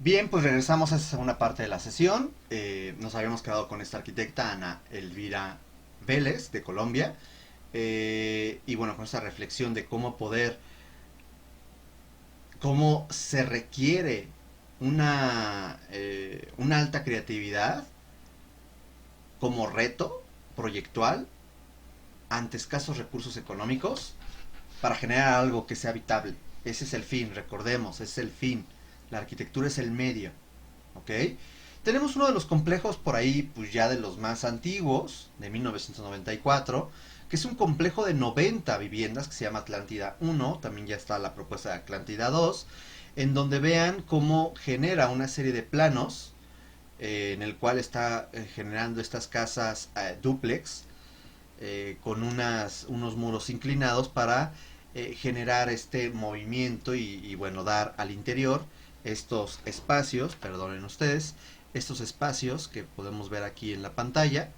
Bien, pues regresamos a esa segunda parte de la sesión. Nos habíamos quedado con esta arquitecta, Ana Elvira Vélez, de Colombia. Y bueno, con esta reflexión de cómo se requiere una alta creatividad como reto proyectual ante escasos recursos económicos para generar algo que sea habitable. Ese es el fin, recordemos, ese es el fin. La arquitectura es el medio. ¿Ok? Tenemos uno de los complejos por ahí, pues ya de los más antiguos, de 1994, que es un complejo de 90 viviendas que se llama Atlántida 1, también ya está la propuesta de Atlántida 2, en donde vean cómo genera una serie de planos en el cual está generando estas casas duplex con unos muros inclinados para generar este movimiento y bueno, dar al interior estos espacios, perdonen ustedes, estos espacios que podemos ver aquí en la pantalla,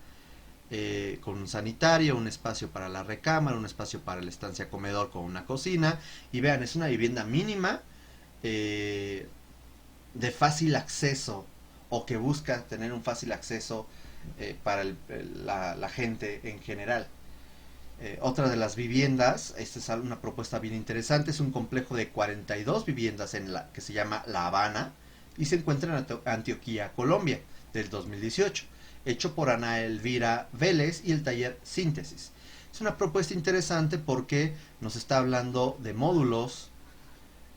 con un sanitario, un espacio para la recámara, un espacio para la estancia comedor con una cocina. Y vean, es una vivienda mínima, eh, de fácil acceso o que busca tener un fácil acceso para la gente en general. Otra de las viviendas, esta es una propuesta bien interesante, es un complejo de 42 viviendas que se llama La Habana y se encuentra en Antioquía, Colombia, del 2018, hecho por Ana Elvira Vélez y el taller Síntesis. Es una propuesta interesante porque nos está hablando de módulos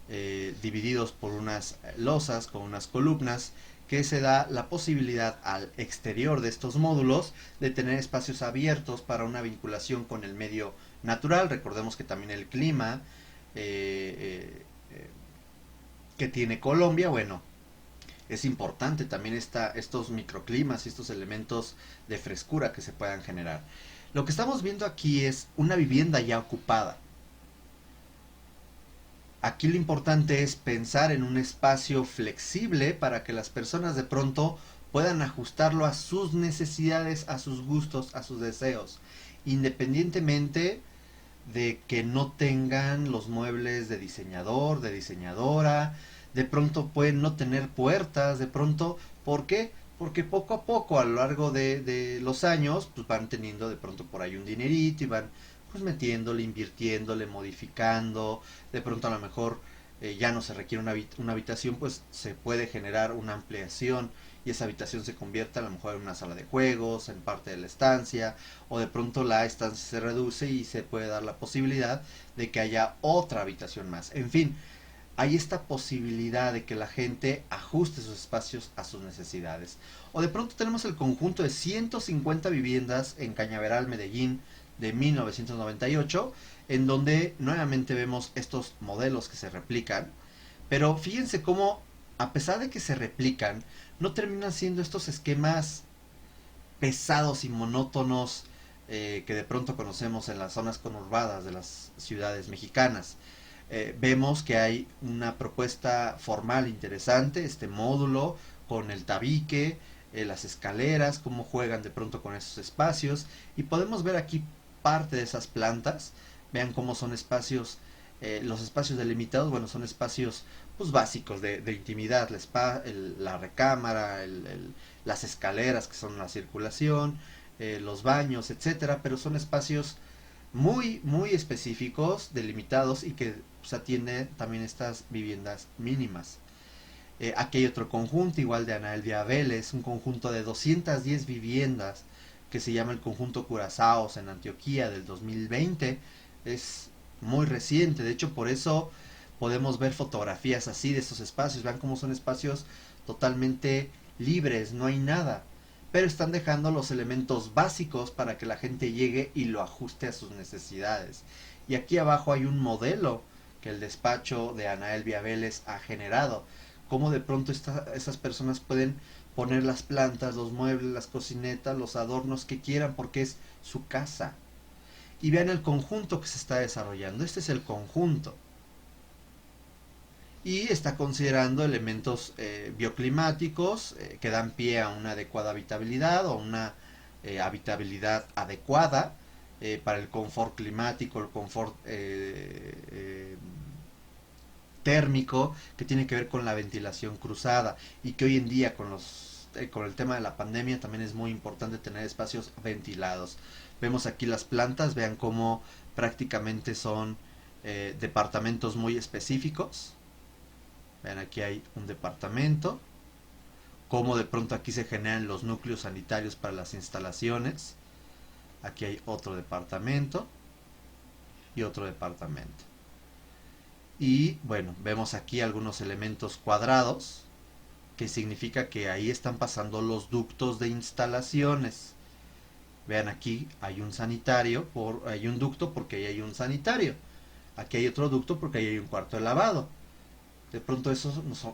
divididos por unas losas con unas columnas, que se da la posibilidad al exterior de estos módulos de tener espacios abiertos para una vinculación con el medio natural. Recordemos que también el clima que tiene Colombia, bueno, es importante también estos microclimas y estos elementos de frescura que se puedan generar. Lo que estamos viendo aquí es una vivienda ya ocupada. Aquí lo importante es pensar en un espacio flexible para que las personas de pronto puedan ajustarlo a sus necesidades, a sus gustos, a sus deseos, independientemente de que no tengan los muebles de diseñador, de diseñadora, de pronto pueden no tener puertas, de pronto, ¿por qué? Porque poco a poco, a lo largo de los años, pues van teniendo de pronto por ahí un dinerito y van pues metiéndole, invirtiéndole, modificando, de pronto a lo mejor ya no se requiere una habitación, pues se puede generar una ampliación y esa habitación se convierte a lo mejor en una sala de juegos, en parte de la estancia, o de pronto la estancia se reduce y se puede dar la posibilidad de que haya otra habitación más. En fin, hay esta posibilidad de que la gente ajuste sus espacios a sus necesidades. O de pronto tenemos el conjunto de 150 viviendas en Cañaveral, Medellín, de 1998, en donde nuevamente vemos estos modelos que se replican, pero fíjense cómo, a pesar de que se replican, no terminan siendo estos esquemas pesados y monótonos que de pronto conocemos en las zonas conurbadas de las ciudades mexicanas. Vemos que hay una propuesta formal interesante, este módulo con el tabique, las escaleras, cómo juegan de pronto con esos espacios y podemos ver aquí parte de esas plantas. Vean cómo son espacios, los espacios delimitados, bueno, son espacios pues básicos de intimidad, la recámara, las escaleras que son la circulación, los baños, etcétera, pero son espacios muy específicos, delimitados y que pues, atienden también estas viviendas mínimas. Aquí hay otro conjunto, igual de Ana Elvia Vélez, un conjunto de 210 viviendas que se llama el conjunto Curazaos en Antioquía del 2020. Es muy reciente, de hecho por eso podemos ver fotografías así de estos espacios. Vean cómo son espacios totalmente libres, no hay nada, pero están dejando los elementos básicos para que la gente llegue y lo ajuste a sus necesidades. Y aquí abajo hay un modelo que el despacho de Ana Elvia Vélez ha generado. Cómo de pronto esas personas pueden poner las plantas, los muebles, las cocinetas, los adornos que quieran porque es su casa. Y vean el conjunto que se está desarrollando. Este es el conjunto y está considerando elementos bioclimáticos que dan pie a una adecuada habitabilidad o una habitabilidad adecuada para el confort climático, el confort térmico que tiene que ver con la ventilación cruzada y que hoy en día con el tema de la pandemia también es muy importante tener espacios ventilados. Vemos aquí las plantas, vean cómo prácticamente son departamentos muy específicos. Vean, aquí hay un departamento, cómo de pronto aquí se generan los núcleos sanitarios para las instalaciones. Aquí hay otro departamento y otro departamento. Y bueno, vemos aquí algunos elementos cuadrados, que significa que ahí están pasando los ductos de instalaciones. Vean, aquí hay un sanitario, hay un ducto porque ahí hay un sanitario. Aquí hay otro ducto porque ahí hay un cuarto de lavado. De pronto eso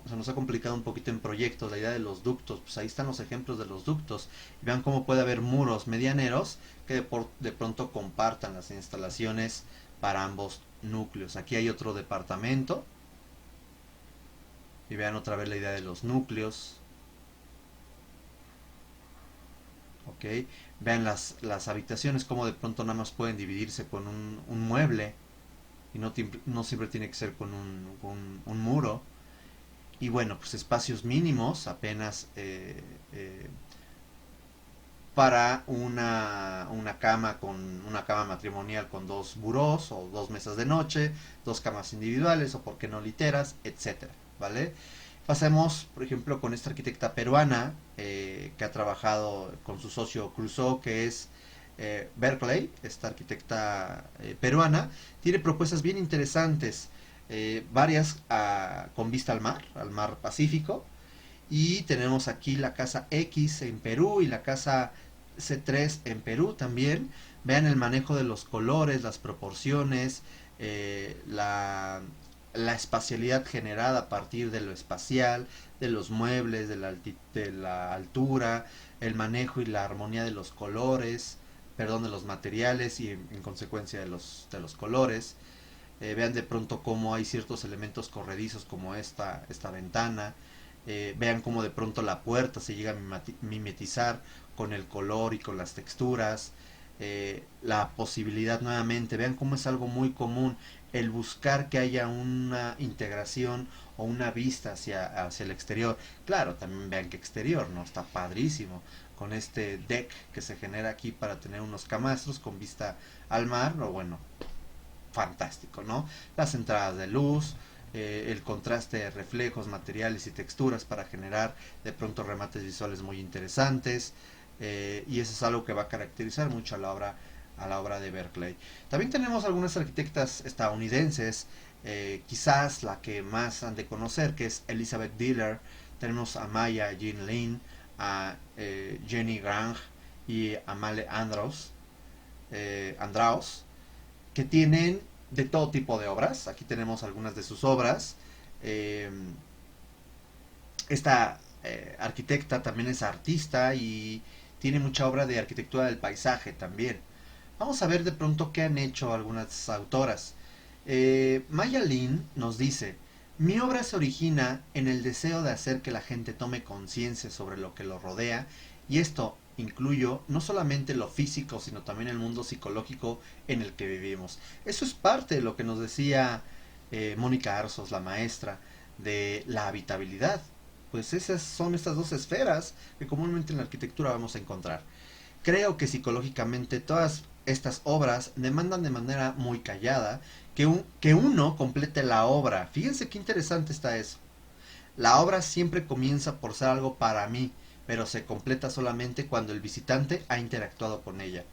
se nos ha complicado un poquito en proyectos, la idea de los ductos. Pues ahí están los ejemplos de los ductos. Y vean cómo puede haber muros medianeros que de pronto compartan las instalaciones para ambos núcleos. Aquí hay otro departamento. Y vean otra vez la idea de los núcleos. Ok. Vean las habitaciones, como de pronto nada más pueden dividirse con un mueble. Y no siempre tiene que ser con un muro. Y bueno, pues espacios mínimos, apenas para una cama una cama matrimonial con dos burós o dos mesas de noche, dos camas individuales o por qué no literas, etcétera, ¿vale? Pasemos, por ejemplo, con esta arquitecta peruana que ha trabajado con su socio Crusoe, que es Berkeley, esta arquitecta peruana, tiene propuestas bien interesantes, varias con vista al mar Pacífico, y tenemos aquí la casa X en Perú y la casa C3 en Perú también. Vean el manejo de los colores, las proporciones, la espacialidad generada a partir de lo espacial, de los muebles, de la altura, el manejo y la armonía de los colores, perdón, de los materiales y en consecuencia de los colores. Vean de pronto cómo hay ciertos elementos corredizos como esta ventana. Vean cómo de pronto la puerta se llega a mimetizar con el color y con las texturas. La posibilidad nuevamente, vean cómo es algo muy común el buscar que haya una integración o una vista hacia el exterior. Claro, también vean que exterior, ¿no? Está padrísimo con este deck que se genera aquí para tener unos camastros con vista al mar, o bueno, fantástico, ¿no? Las entradas de luz, el contraste de reflejos, materiales y texturas para generar de pronto remates visuales muy interesantes, y eso es algo que va a caracterizar mucho a la obra de Berkeley. También tenemos algunas arquitectas estadounidenses, quizás la que más han de conocer, que es Elizabeth Diller. Tenemos a Maya Jean Lin, a Jenny Grang y a Male Andraos, que tienen de todo tipo de obras. Aquí tenemos algunas de sus obras. Eh, esta arquitecta también es artista y tiene mucha obra de arquitectura del paisaje también. Vamos a ver de pronto qué han hecho algunas autoras. Maya Lin nos dice: mi obra se origina en el deseo de hacer que la gente tome conciencia sobre lo que lo rodea, y esto incluyo no solamente lo físico, sino también el mundo psicológico en el que vivimos. Eso es parte de lo que nos decía Mónica Arsos, la maestra, de la habitabilidad. Pues esas son estas dos esferas que comúnmente en la arquitectura vamos a encontrar. Creo que psicológicamente todas estas obras demandan de manera muy callada que uno complete la obra. Fíjense qué interesante está eso. La obra siempre comienza por ser algo para mí, pero se completa solamente cuando el visitante ha interactuado con ella.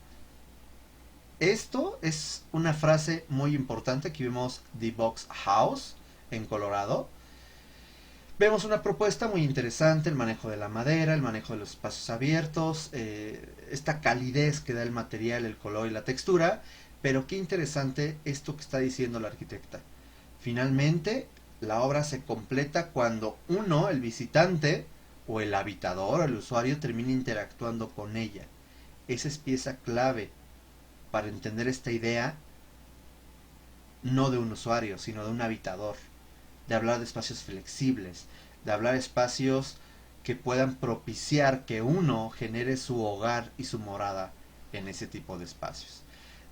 Esto es una frase muy importante. Aquí vemos The Box House en Colorado. Vemos una propuesta muy interesante: el manejo de la madera, el manejo de los espacios abiertos, esta calidez que da el material, el color y la textura. Pero qué interesante esto que está diciendo la arquitecta. Finalmente, la obra se completa cuando uno, el visitante, o el habitador, o el usuario, termina interactuando con ella. Esa es pieza clave para entender esta idea, no de un usuario, sino de un habitador, de hablar de espacios flexibles, de hablar de espacios que puedan propiciar que uno genere su hogar y su morada en ese tipo de espacios.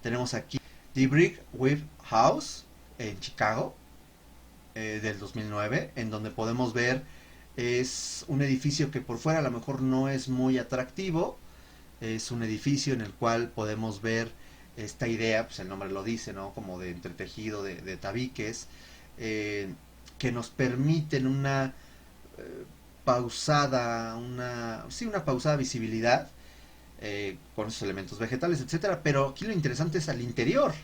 Tenemos aquí The Brick Wave House en Chicago. del 2009, en donde podemos ver es un edificio que por fuera a lo mejor no es muy atractivo. Es un edificio en el cual podemos ver esta idea, pues el nombre lo dice, ¿no? Como de entretejido de tabiques, eh, que nos permiten una pausada, sí, una pausada visibilidad con esos elementos vegetales, etcétera. Pero aquí lo interesante es al interior.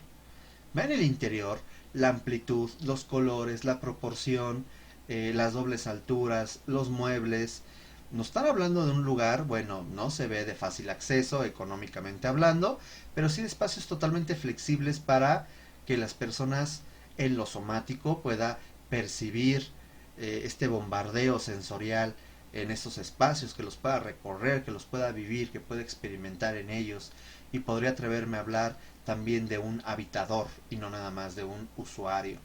Vean el interior, la amplitud, los colores, la proporción, las dobles alturas, los muebles. Nos están hablando de un lugar, bueno, no se ve de fácil acceso económicamente hablando, pero sí de espacios totalmente flexibles para que las personas en lo somático pueda percibir este bombardeo sensorial en estos espacios, que los pueda recorrer, que los pueda vivir, que pueda experimentar en ellos. Y podría atreverme a hablar también de un habitador y no nada más de un usuario.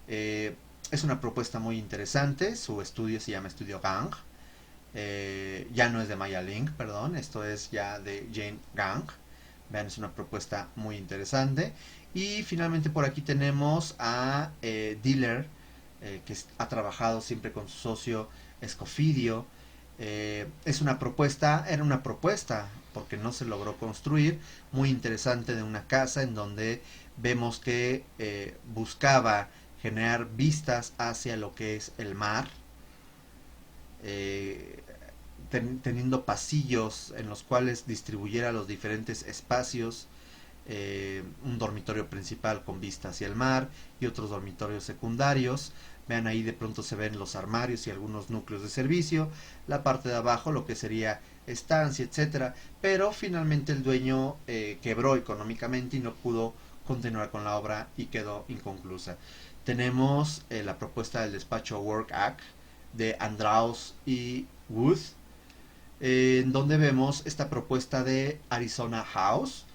Eh, es una propuesta muy interesante, su estudio se llama Estudio Gang. Ya no es de Maya Link, perdón, esto es ya de Jane Gang. Vean, es una propuesta muy interesante. Y finalmente por aquí tenemos a Diller, que ha trabajado siempre con su socio Escofidio. Es una propuesta, era una propuesta, porque no se logró construir, muy interesante, de una casa en donde vemos que buscaba generar vistas hacia lo que es el mar, eh, teniendo pasillos en los cuales distribuyera los diferentes espacios, un dormitorio principal con vista hacia el mar y otros dormitorios secundarios. Vean, ahí de pronto se ven los armarios y algunos núcleos de servicio, la parte de abajo lo que sería estancia, etcétera. Pero finalmente el dueño quebró económicamente y no pudo continuar con la obra y quedó inconclusa. Tenemos la propuesta del despacho Work Act de Andraus y Wood, en donde vemos esta propuesta de Arizona House,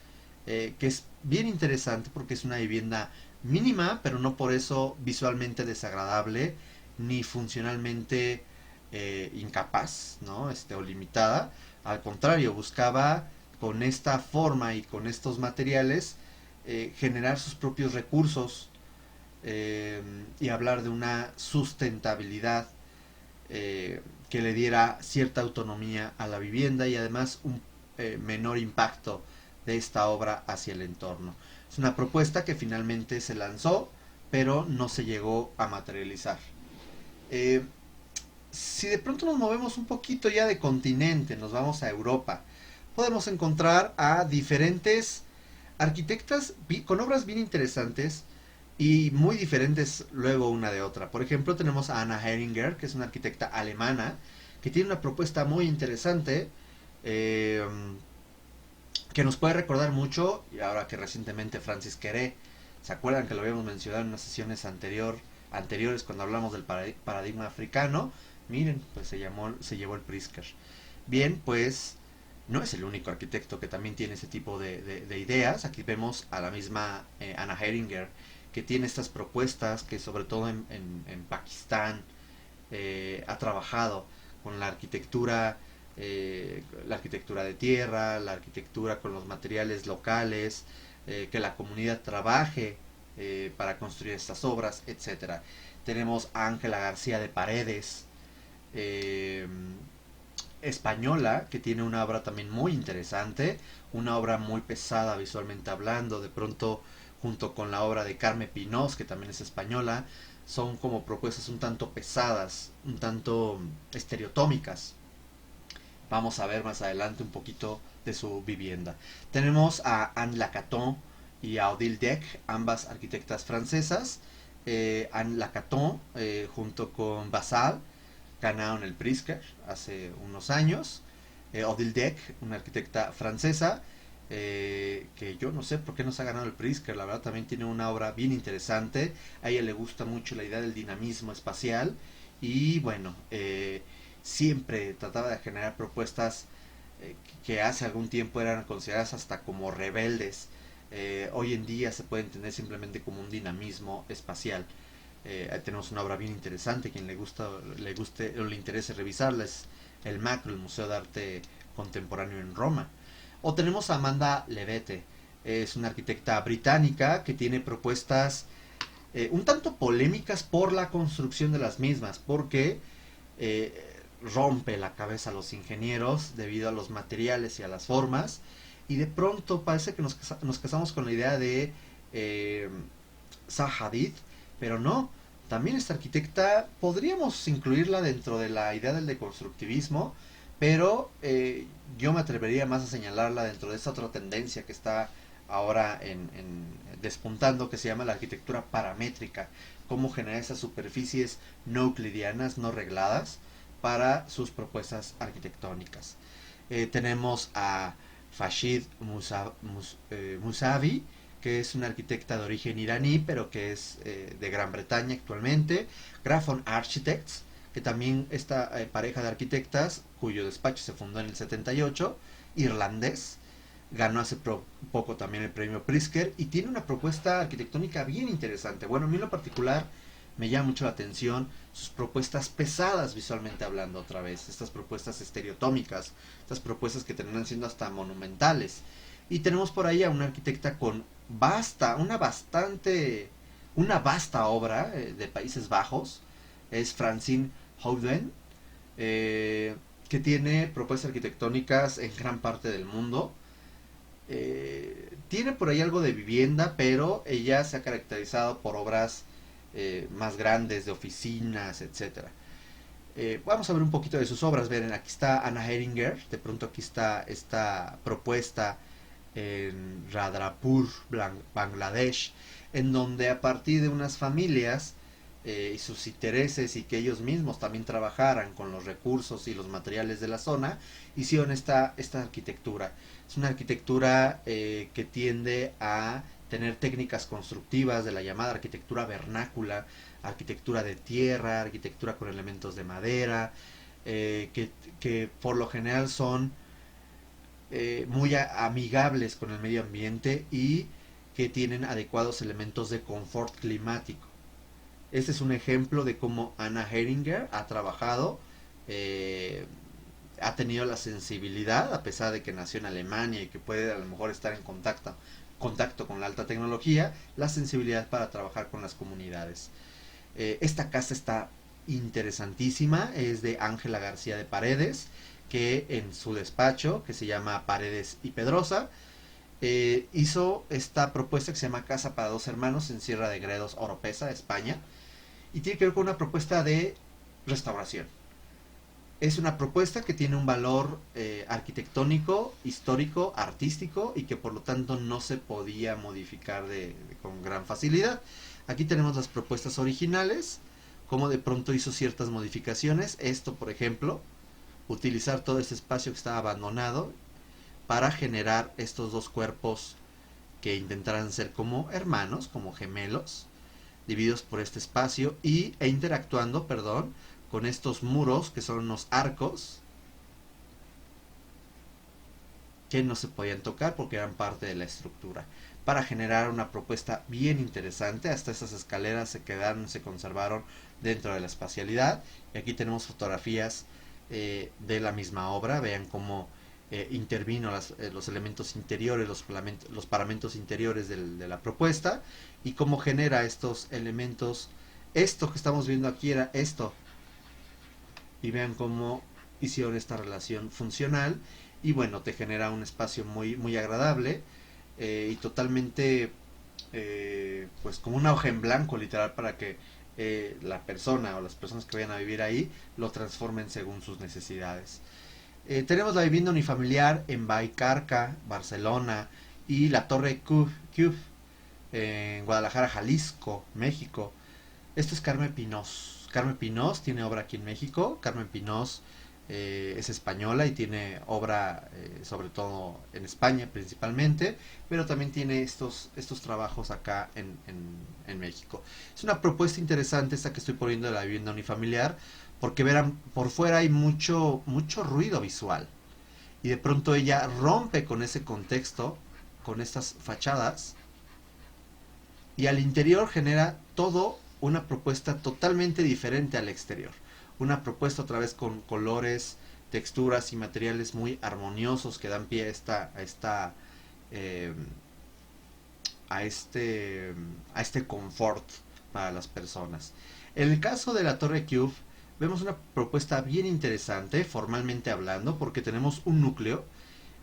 que es bien interesante porque es una vivienda mínima, pero no por eso visualmente desagradable ni funcionalmente incapaz, ¿no? O limitada. Al contrario, buscaba con esta forma y con estos materiales generar sus propios recursos, y hablar de una sustentabilidad que le diera cierta autonomía a la vivienda y además un menor impacto de esta obra hacia el entorno. Es una propuesta que finalmente se lanzó, pero no se llegó a materializar. Eh, si de pronto nos movemos un poquito ya de continente, nos vamos a Europa, podemos encontrar a diferentes arquitectas con obras bien interesantes y muy diferentes luego una de otra. Por ejemplo, tenemos a Anna Heringer, que es una arquitecta alemana, que tiene una propuesta muy interesante, eh, que nos puede recordar mucho, y ahora que recientemente Francis Queré, ¿se acuerdan que lo habíamos mencionado en unas sesiones anteriores cuando hablamos del paradigma africano? Miren, pues se llevó el Pritzker. Bien, pues no es el único arquitecto que también tiene ese tipo de ideas. Aquí vemos a la misma Anna Heringer, que tiene estas propuestas, que sobre todo en Pakistán ha trabajado con la arquitectura de tierra, la arquitectura con los materiales locales, que la comunidad trabaje para construir estas obras, etcétera. Tenemos a Ángela García de Paredes, eh, española, que tiene una obra también muy interesante, una obra muy pesada visualmente hablando, de pronto junto con la obra de Carme Pinós, que también es española, son como propuestas un tanto pesadas, un tanto estereotómicas. Vamos a ver más adelante un poquito de su vivienda. Tenemos a Anne Lacaton y a Odile Deck, ambas arquitectas francesas. Anne Lacaton, junto con Basal, ganaron el Pritzker hace unos años. Odile Deck, una arquitecta francesa, que yo no sé por qué no se ha ganado el Pritzker, la verdad también tiene una obra bien interesante. A ella le gusta mucho la idea del dinamismo espacial y bueno, siempre trataba de generar propuestas que hace algún tiempo eran consideradas hasta como rebeldes. Hoy en día se puede entender simplemente como un dinamismo espacial. Tenemos una obra bien interesante, quien le guste o le interese revisarla es el Macro, el Museo de Arte Contemporáneo en Roma. O tenemos a Amanda Levete, es una arquitecta británica que tiene propuestas un tanto polémicas por la construcción de las mismas, porque rompe la cabeza a los ingenieros debido a los materiales y a las formas, y de pronto parece que nos casamos con la idea de eh, Zaha Hadid, pero no. También esta arquitecta podríamos incluirla dentro de la idea del deconstructivismo, pero yo me atrevería más a señalarla dentro de esta otra tendencia que está ahora despuntando, que se llama la arquitectura paramétrica, cómo generar esas superficies no euclidianas, no regladas, para sus propuestas arquitectónicas. Tenemos a Musavi, que es una arquitecta de origen iraní, pero que es de Gran Bretaña actualmente. Grafton Architects, que también esta pareja de arquitectas, cuyo despacho se fundó en el 78, irlandés, ganó hace poco también el premio Pritzker y tiene una propuesta arquitectónica bien interesante. Bueno, a mí en lo particular me llama mucho la atención sus propuestas pesadas visualmente hablando otra vez, estas propuestas estereotómicas, estas propuestas que terminan siendo hasta monumentales. Y tenemos por ahí a una arquitecta con una vasta obra de Países Bajos, es Francine Houden, que tiene propuestas arquitectónicas en gran parte del mundo. Tiene por ahí algo de vivienda, pero ella se ha caracterizado por obras más grandes, de oficinas, etcétera. Vamos a ver un poquito de sus obras. Ven, aquí está Anna Heringer, de pronto aquí está esta propuesta en Radrapur, Bangladesh, en donde a partir de unas familias y sus intereses y que ellos mismos también trabajaran con los recursos y los materiales de la zona, hicieron esta arquitectura. Es una arquitectura que tiende a tener técnicas constructivas de la llamada arquitectura vernácula, arquitectura de tierra, arquitectura con elementos de madera, que por lo general son muy amigables con el medio ambiente y que tienen adecuados elementos de confort climático. Este es un ejemplo de cómo Anna Heringer ha trabajado, ha tenido la sensibilidad, a pesar de que nació en Alemania y que puede a lo mejor estar en contacto con la alta tecnología, la sensibilidad para trabajar con las comunidades. Esta casa está interesantísima, es de Ángela García de Paredes, que en su despacho, que se llama Paredes y Pedrosa, hizo esta propuesta que se llama Casa para dos hermanos en Sierra de Gredos, Oropesa, España, y tiene que ver con una propuesta de restauración. Es una propuesta que tiene un valor arquitectónico, histórico, artístico y que por lo tanto no se podía modificar con gran facilidad. Aquí tenemos las propuestas originales, como de pronto hizo ciertas modificaciones. Esto, por ejemplo, utilizar todo este espacio que estaba abandonado para generar estos dos cuerpos que intentaran ser como hermanos, como gemelos, divididos por este espacio e interactuando, perdón, con estos muros que son unos arcos que no se podían tocar porque eran parte de la estructura, para generar una propuesta bien interesante. Hasta esas escaleras se conservaron dentro de la espacialidad. Y aquí tenemos fotografías de la misma obra. Vean cómo intervino los elementos interiores, los paramentos interiores de la propuesta, y cómo genera estos elementos. Esto que estamos viendo aquí era esto, y vean cómo hicieron esta relación funcional, y bueno, te genera un espacio muy, muy agradable y totalmente pues como una hoja en blanco literal, para que la persona o las personas que vayan a vivir ahí lo transformen según sus necesidades. Tenemos la vivienda unifamiliar en Baicarca, Barcelona, y la Torre Cube en Guadalajara, Jalisco, México. Esto es Carmen Pinós. Carmen Pinós tiene obra aquí en México. Carmen Pinós es española y tiene obra sobre todo en España principalmente, pero también tiene estos trabajos acá en México. Es una propuesta interesante esta que estoy poniendo de la vivienda unifamiliar, porque verán, por fuera hay mucho ruido visual, y de pronto ella rompe con ese contexto, con estas fachadas, y al interior genera todo una propuesta totalmente diferente al exterior. Una propuesta otra vez con colores, texturas y materiales muy armoniosos que dan pie eh, a este confort para las personas. En el caso de la Torre Cube, vemos una propuesta bien interesante, formalmente hablando, porque tenemos un núcleo.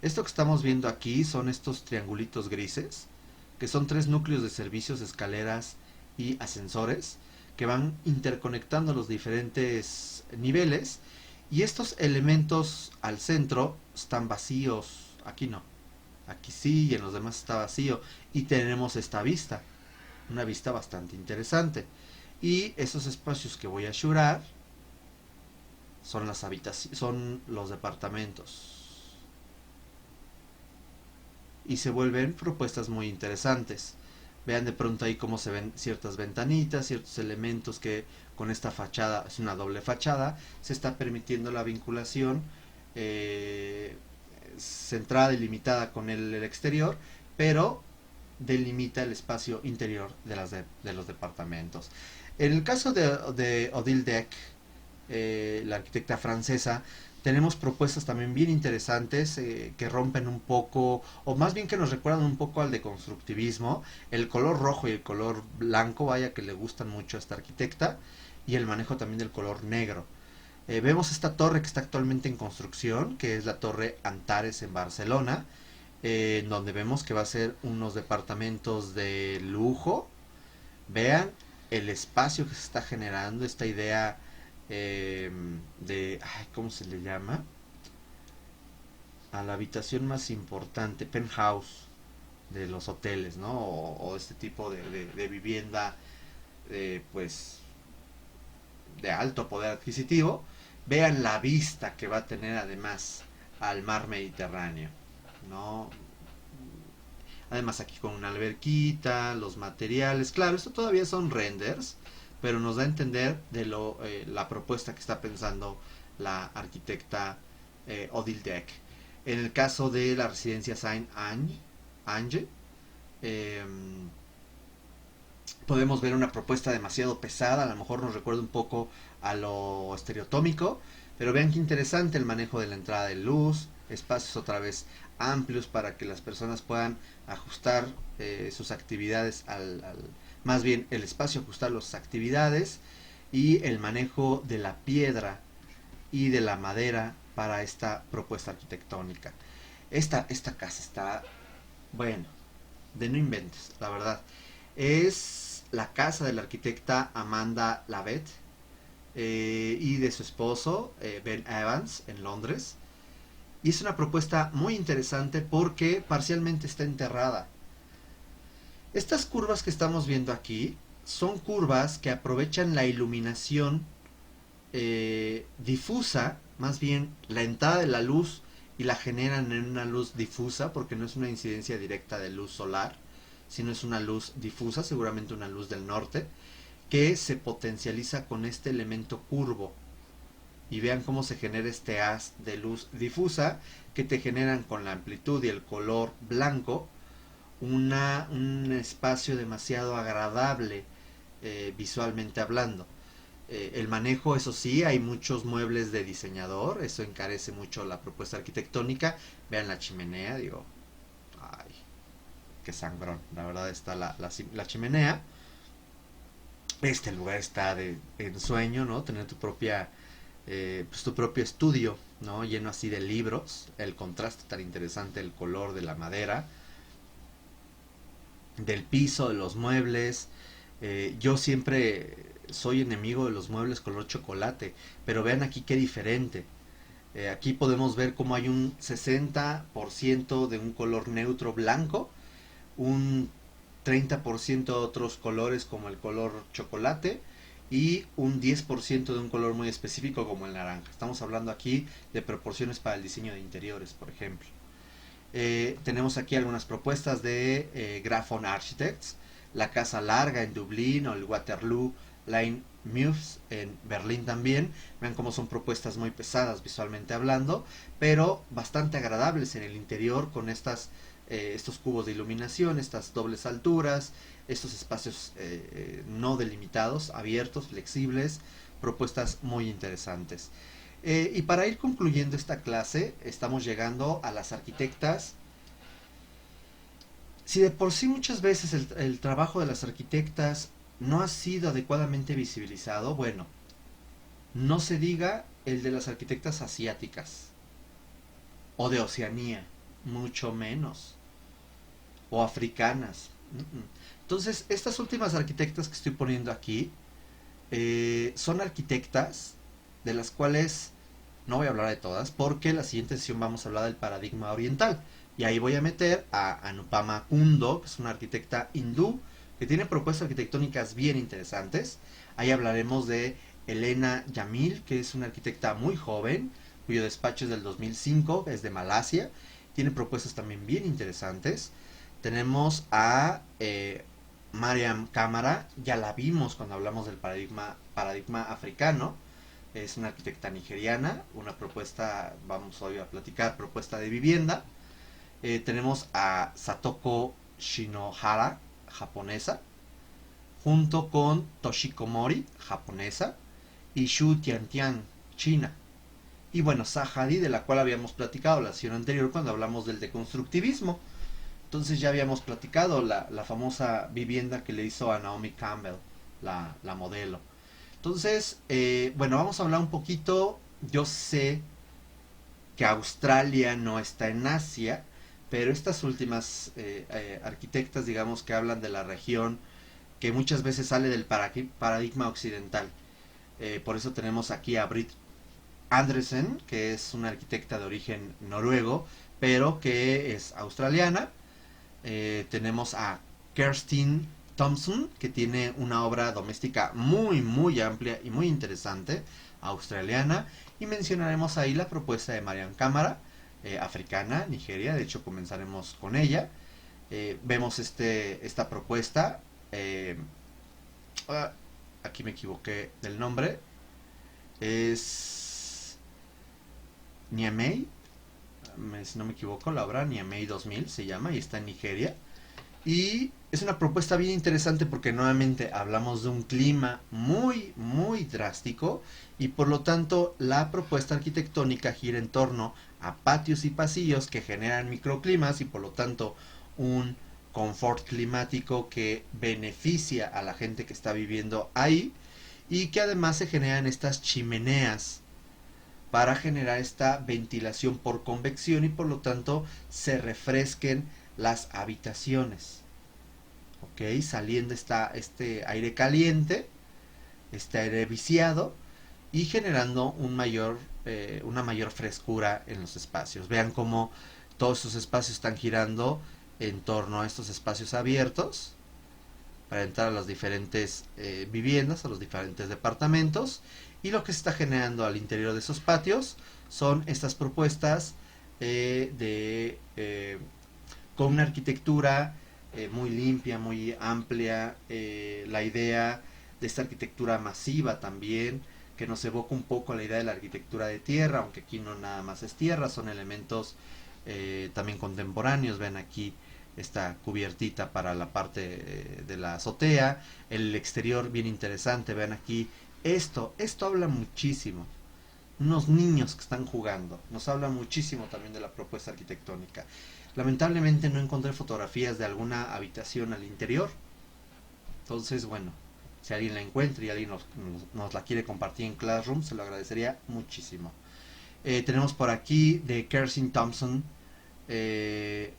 Esto que estamos viendo aquí son estos triangulitos grises, que son 3 núcleos de servicios, escaleras y ascensores, que van interconectando los diferentes niveles, y estos elementos al centro están vacíos. Aquí no, aquí sí, y en los demás está vacío, y tenemos esta vista, una vista bastante interesante. Y esos espacios que voy a assurar son las habitaciones, son los departamentos, y se vuelven propuestas muy interesantes. Vean de pronto ahí cómo se ven ciertas ventanitas, ciertos elementos que con esta fachada, es una doble fachada, se está permitiendo la vinculación centrada y limitada con el exterior, pero delimita el espacio interior de los departamentos. En el caso de Odile Deck, la arquitecta francesa, tenemos propuestas también bien interesantes que rompen un poco, o más bien que nos recuerdan un poco al deconstructivismo. El color rojo y el color blanco, vaya que le gustan mucho a esta arquitecta, y el manejo también del color negro. Vemos esta torre que está actualmente en construcción, que es la Torre Antares en Barcelona, en donde vemos que va a ser unos departamentos de lujo. Vean el espacio que se está generando, esta idea ay, ¿cómo se le llama? A la habitación más importante, penthouse de los hoteles, ¿no? O este tipo de vivienda, pues, de alto poder adquisitivo. Vean la vista que va a tener además al mar Mediterráneo, ¿no? Además aquí con una alberquita, los materiales, claro, esto todavía son renders, pero nos da a entender de la propuesta que está pensando la arquitecta Odile Deck. En el caso de la residencia Saint-Ange, eh, podemos ver una propuesta demasiado pesada, a lo mejor nos recuerda un poco a lo estereotómico, pero vean qué interesante el manejo de la entrada de luz, espacios otra vez amplios para que las personas puedan ajustar sus actividades más bien el espacio ajustar las actividades, y el manejo de la piedra y de la madera para esta propuesta arquitectónica. Esta casa está, bueno, de no inventes, la verdad. Es la casa de la arquitecta Amanda Lavette y de su esposo Ben Evans en Londres. Y es una propuesta muy interesante porque parcialmente está enterrada. Estas curvas que estamos viendo aquí son curvas que aprovechan la iluminación difusa, más bien la entrada de la luz, y la generan en una luz difusa porque no es una incidencia directa de luz solar, sino es una luz difusa, seguramente una luz del norte, que se potencializa con este elemento curvo. Y vean cómo se genera este haz de luz difusa que te generan con la amplitud y el color blanco un espacio demasiado agradable visualmente hablando. El manejo, eso sí, hay muchos muebles de diseñador, eso encarece mucho la propuesta arquitectónica. Vean la chimenea, digo, ay, qué sangrón, la verdad está la chimenea. Este lugar está de ensueño, ¿no? Tener pues tu propio estudio, ¿no? Lleno así de libros, el contraste tan interesante, el color de la madera, del piso, de los muebles. Yo siempre soy enemigo de los muebles color chocolate, pero vean aquí qué diferente. Aquí podemos ver cómo hay un 60% de un color neutro blanco, un 30% de otros colores como el color chocolate, y un 10% de un color muy específico como el naranja. Estamos hablando aquí de proporciones para el diseño de interiores, por ejemplo. Tenemos aquí algunas propuestas de Grafton Architects, la Casa Larga en Dublín o el Waterloo Line Mews en Berlín también. Vean cómo son propuestas muy pesadas visualmente hablando, pero bastante agradables en el interior con estos cubos de iluminación, estas dobles alturas, estos espacios no delimitados, abiertos, flexibles, propuestas muy interesantes. Y para ir concluyendo esta clase, estamos llegando a las arquitectas. Si de por sí muchas veces el trabajo de las arquitectas no ha sido adecuadamente visibilizado, bueno, no se diga el de las arquitectas asiáticas o de Oceanía, mucho menos, o africanas. Entonces, estas últimas arquitectas que estoy poniendo aquí son arquitectas de las cuales no voy a hablar de todas porque en la siguiente sesión vamos a hablar del paradigma oriental. Y ahí voy a meter a Anupama Kundo, que es una arquitecta hindú que tiene propuestas arquitectónicas bien interesantes. Ahí hablaremos de Elena Yamil, que es una arquitecta muy joven, cuyo despacho es del 2005, es de Malasia. Tiene propuestas también bien interesantes. Tenemos a Mariam Cámara, ya la vimos cuando hablamos del paradigma africano. Es una arquitecta nigeriana, una propuesta, vamos hoy a platicar, propuesta de vivienda. Tenemos a Satoko Shinohara, japonesa, junto con Toshiko Mori, japonesa, y Xu Tiantian, China. Y bueno, Zaha Hadid, de la cual habíamos platicado la sesión anterior cuando hablamos del deconstructivismo. Entonces ya habíamos platicado la famosa vivienda que le hizo a Naomi Campbell, la modelo. Entonces, bueno, vamos a hablar un poquito. Yo sé que Australia no está en Asia, pero estas últimas arquitectas, digamos, que hablan de la región, que muchas veces sale del paradigma occidental. Por eso tenemos aquí a Britt Andresen, que es una arquitecta de origen noruego, pero que es australiana. Tenemos a Kerstin Thompson, que tiene una obra doméstica muy, muy amplia y muy interesante, australiana. Y mencionaremos ahí la propuesta de Mariam Cámara, africana, Nigeria. De hecho, comenzaremos con ella. Vemos esta propuesta. Aquí me equivoqué del nombre. Es Niamey, si no me equivoco, la obra Niamey 2000 se llama y está en Nigeria. Y es una propuesta bien interesante porque nuevamente hablamos de un clima muy, muy drástico y por lo tanto la propuesta arquitectónica gira en torno a patios y pasillos que generan microclimas y por lo tanto un confort climático que beneficia a la gente que está viviendo ahí y que además se generan estas chimeneas para generar esta ventilación por convección y por lo tanto se refresquen las habitaciones. Ok, saliendo este aire caliente, este aire viciado y generando una mayor frescura en los espacios. Vean cómo todos estos espacios están girando en torno a estos espacios abiertos para entrar a las diferentes viviendas, a los diferentes departamentos. Y lo que se está generando al interior de esos patios son estas propuestas con una arquitectura muy limpia, muy amplia, la idea de esta arquitectura masiva también, que nos evoca un poco a la idea de la arquitectura de tierra, aunque aquí no nada más es tierra, son elementos también contemporáneos. Ven aquí esta cubiertita para la parte de la azotea, el exterior bien interesante. Vean aquí esto habla muchísimo, unos niños que están jugando, nos habla muchísimo también de la propuesta arquitectónica. Lamentablemente no encontré fotografías de alguna habitación al interior, entonces bueno, si alguien la encuentra y alguien nos la quiere compartir en Classroom, se lo agradecería muchísimo. Tenemos por aquí de Kerstin Thompson, de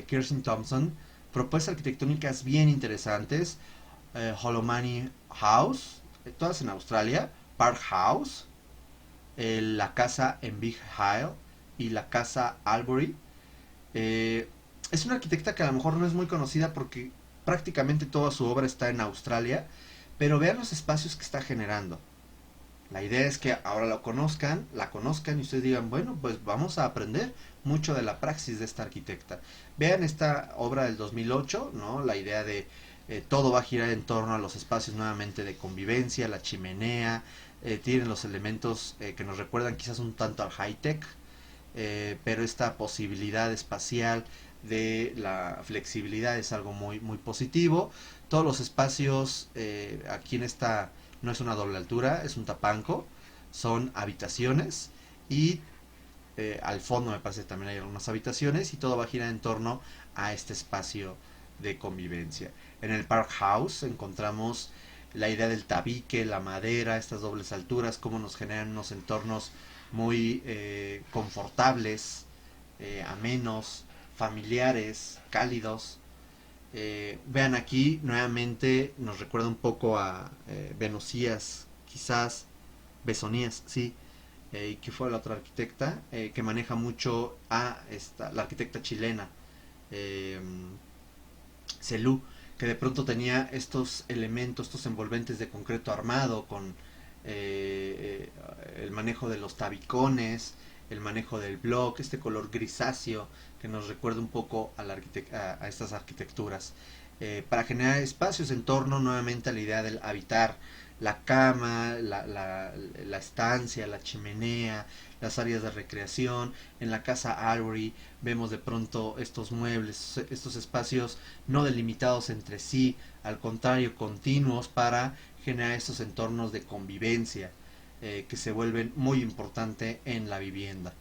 Kerstin Thompson, propuestas arquitectónicas bien interesantes. Holomani House, todas en Australia, Park House, la casa en Big Isle y la casa Albury. Es una arquitecta que a lo mejor no es muy conocida porque prácticamente toda su obra está en Australia, pero vean los espacios que está generando. La idea es que ahora la conozcan y ustedes digan, bueno, pues vamos a aprender mucho de la praxis de esta arquitecta. Vean esta obra del 2008, ¿no? La idea de todo va a girar en torno a los espacios nuevamente de convivencia, la chimenea, tienen los elementos que nos recuerdan quizás un tanto al high-tech, pero esta posibilidad espacial de la flexibilidad es algo muy, muy positivo. Todos los espacios aquí en esta no es una doble altura, es un tapanco, son habitaciones y al fondo me parece que también hay algunas habitaciones y todo va a girar en torno a este espacio de convivencia. En el Park House encontramos la idea del tabique, la madera, estas dobles alturas, cómo nos generan unos entornos muy confortables, amenos, familiares, cálidos. Vean aquí, nuevamente nos recuerda un poco a Venusías, quizás, Besonías, sí, que fue la otra arquitecta, que maneja mucho a la arquitecta chilena, eh, Celú, que de pronto tenía estos elementos, estos envolventes de concreto armado con el manejo de los tabicones, el manejo del block, este color grisáceo que nos recuerda un poco a, a estas arquitecturas. Para generar espacios en torno nuevamente a la idea del habitar, la cama, la estancia, la chimenea, las áreas de recreación. En la casa Arbery vemos de pronto estos muebles, estos espacios no delimitados entre sí, al contrario, continuos para generar estos entornos de convivencia que se vuelven muy importantes en la vivienda.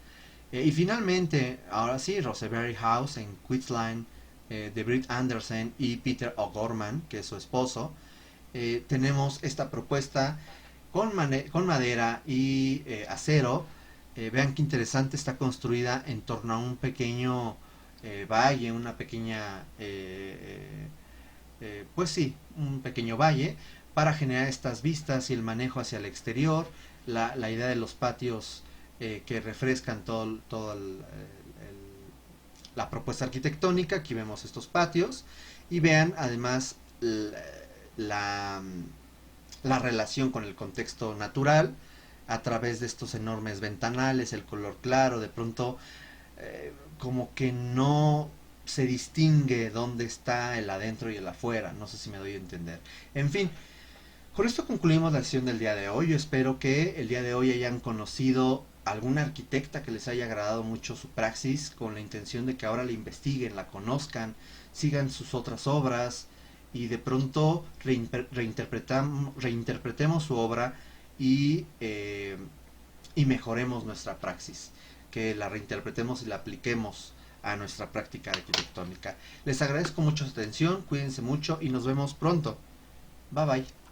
Y finalmente, ahora sí, Roseberry House en Queensland, de Britt Anderson y Peter O'Gorman, que es su esposo, tenemos esta propuesta con madera y acero. Vean qué interesante, está construida en torno a un pequeño valle, una pequeña, pues sí, un pequeño valle para generar estas vistas y el manejo hacia el exterior, la idea de los patios que refrescan todo la propuesta arquitectónica. Aquí vemos estos patios y vean además la, la relación con el contexto natural a través de estos enormes ventanales, el color claro, de pronto como que no se distingue dónde está el adentro y el afuera, no sé si me doy a entender. En fin, con esto concluimos la sesión del día de hoy. Yo espero que el día de hoy hayan conocido alguna arquitecta que les haya agradado mucho su praxis, con la intención de que ahora la investiguen, la conozcan, sigan sus otras obras y de pronto reinterpretemos su obra y mejoremos nuestra praxis, que la reinterpretemos y la apliquemos a nuestra práctica arquitectónica. Les agradezco mucho su atención, cuídense mucho y nos vemos pronto. Bye bye.